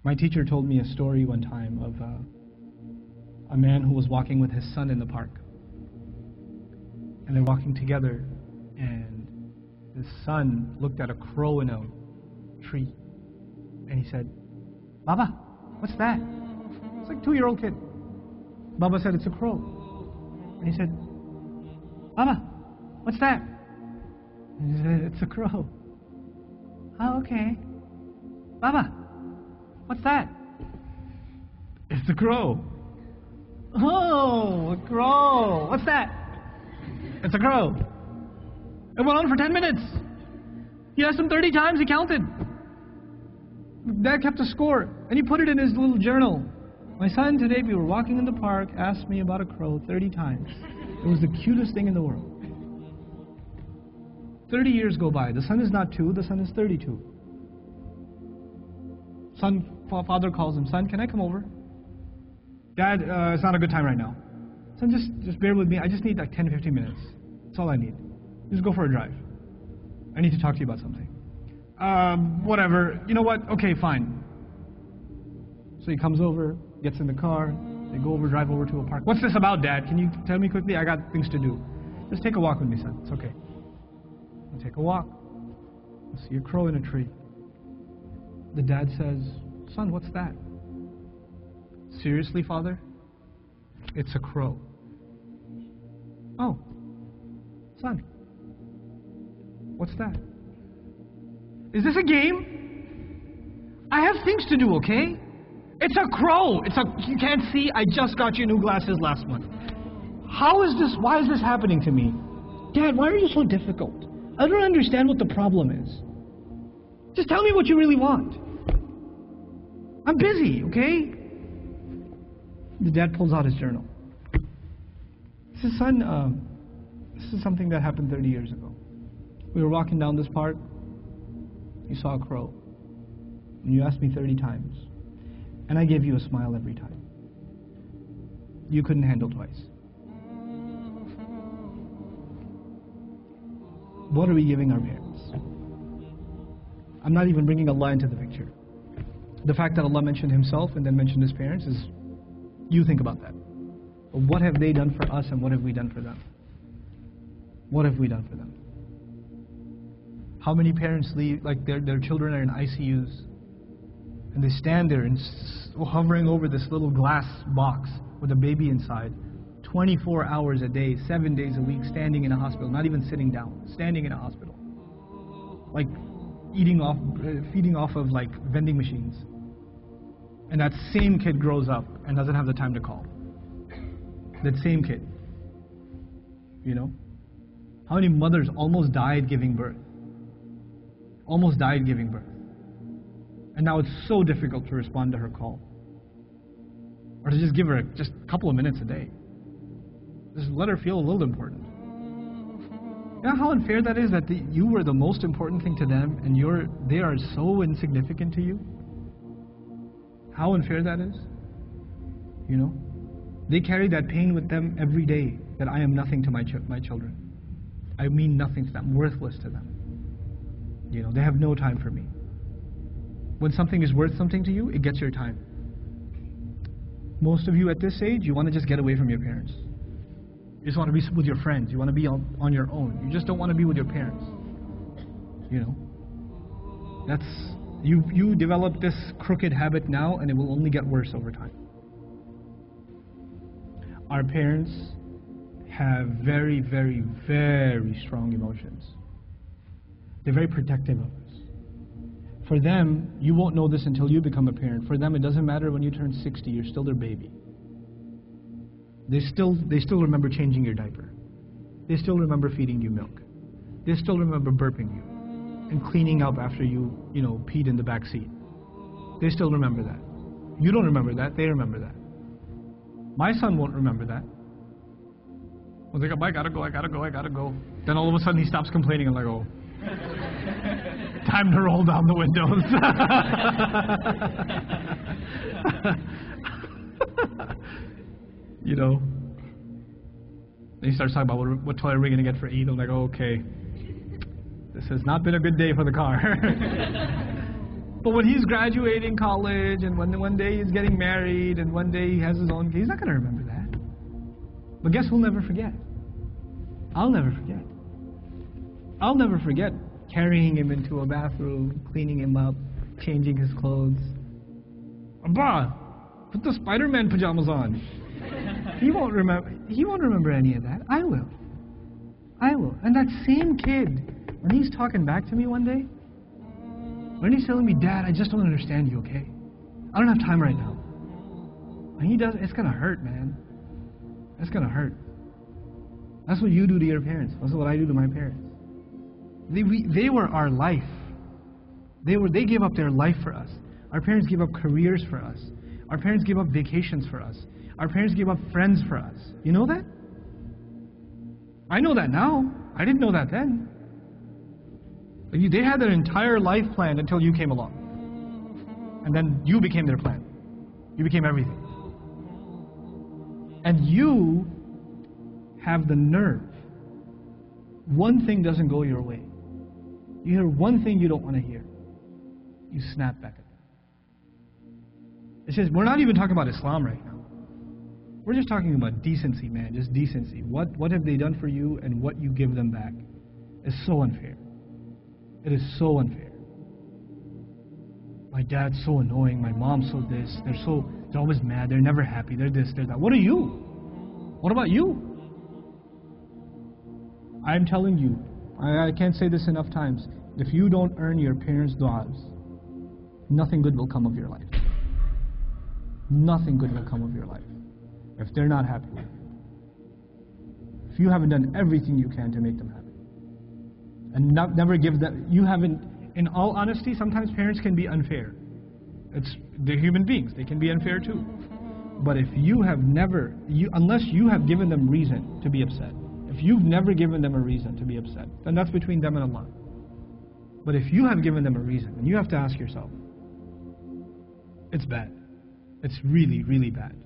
My teacher told me a story one time of a man who was walking with his son in the park. And they're walking together, and his son looked at a crow in a tree. And he said, "Baba, what's that?" It's like a 2-year-old kid. Baba said, "It's a crow." And he said, "Baba, what's that?" And he said, "It's a crow." "Oh, okay." "Baba, what's that?" "It's a crow." "Oh, a crow. What's that?" "It's a crow." It went on for 10 minutes. He asked him 30 times, he counted. Dad kept a score, and he put it in his little journal. "My son, today we were walking in the park, asked me about a crow 30 times. It was the cutest thing in the world." 30 years go by. The son is not 2, the son is 32. Father calls him, "Son, can I come over?" "Dad, it's not a good time right now." "Son, just bear with me. I just need like 10, 15 minutes. That's all I need. Just go for a drive. I need to talk to you about something." Whatever. You know what? Okay, fine." So he comes over, gets in the car, they go over, drive over to a park. "What's this about, Dad? Can you tell me quickly? I got things to do." "Just take a walk with me, son. It's okay." We'll take a walk. We'll see a crow in a tree. The dad says, "Son, what's that?" "Seriously, Father? It's a crow." "Oh, son, what's that?" "Is this a game? I have things to do, okay? It's a crow. You can't see, I just got you new glasses last month. Why is this happening to me? Dad, why are you so difficult? I don't understand what the problem is. Just tell me what you really want. I'm busy, okay?" The dad pulls out his journal. He says, "Son, this is something that happened 30 years ago. We were walking down this park. You saw a crow. And you asked me 30 times. And I gave you a smile every time. You couldn't handle twice. What are we giving our parents?" I'm not even bringing Allah into the picture. The fact that Allah mentioned Himself and then mentioned His parents is, you think about that. But what have they done for us and what have we done for them? What have we done for them? How many parents leave, like their children are in ICUs, and they stand there and hovering over this little glass box with a baby inside, 24 hours a day, 7 days a week, standing in a hospital, not even sitting down, standing in a hospital, like feeding off of like vending machines. And that same kid grows up and doesn't have the time to call. That same kid, you know? How many mothers almost died giving birth? Almost died giving birth. And now it's so difficult to respond to her call. Or to just give her just a couple of minutes a day. Just let her feel a little important. You know how unfair that is, that you were the most important thing to them and they are so insignificant to you? How unfair that is? You know? They carry that pain with them every day, that I am nothing to my children. I mean nothing to them, worthless to them. You know, they have no time for me. When something is worth something to you, it gets your time. Most of you at this age, you want to just get away from your parents. You just want to be with your friends. You want to be on your own. You just don't want to be with your parents. You know? You develop this crooked habit now, and it will only get worse over time. Our parents have very, very, very strong emotions. They're very protective of us. For them, you won't know this until you become a parent. For them, it doesn't matter when you turn 60, you're still their baby. They still remember changing your diaper. They still remember feeding you milk. They still remember burping you and cleaning up after you peed in the back seat. They still remember that. You don't remember that, they remember that. My son won't remember that. He'll think, I gotta go. Then all of a sudden he stops complaining and like, oh, time to roll down the windows. You know. Then he starts talking about what toy are we going to get for Eid. I'm like, oh, okay. This has not been a good day for the car. But when he's graduating college, and when one day he's getting married, and one day he has his own, he's not going to remember that. But guess who'll never forget? I'll never forget. I'll never forget carrying him into a bathroom, cleaning him up, changing his clothes. Abba, put the Spider-Man pajamas on. He won't remember any of that. I will. And that same kid, when he's talking back to me one day, when he's telling me, Dad, I just don't understand you, okay? I don't have time right now. And he does, it's gonna hurt, man. It's gonna hurt. That's what you do to your parents. That's what I do to my parents. They were our life. They gave up their life for us. Our parents gave up careers for us. Our parents gave up vacations for us. Our parents gave up friends for us. You know that? I know that now. I didn't know that then. They had their entire life planned until you came along. And then you became their plan. You became everything. And you have the nerve. One thing doesn't go your way. You hear one thing you don't want to hear. You snap back at them. It says, we're not even talking about Islam right now. We're just talking about decency, man. Just decency. What have they done for you, and what you give them back is so unfair. It is so unfair. My dad's so annoying. My mom's so this. They're always mad. They're never happy. They're this, they're that. What are you? What about you? I'm telling you, I can't say this enough times. If you don't earn your parents' du'as, nothing good will come of your life. Nothing good will come of your life if they're not happy with you. If you haven't done everything you can to make them happy. And never give them, you haven't, in all honesty, sometimes parents can be unfair. They're human beings, they can be unfair too. But if you have never, unless you have given them reason to be upset, if you've never given them a reason to be upset, then that's between them and Allah. But if you have given them a reason, then you have to ask yourself, it's bad. It's really, really bad.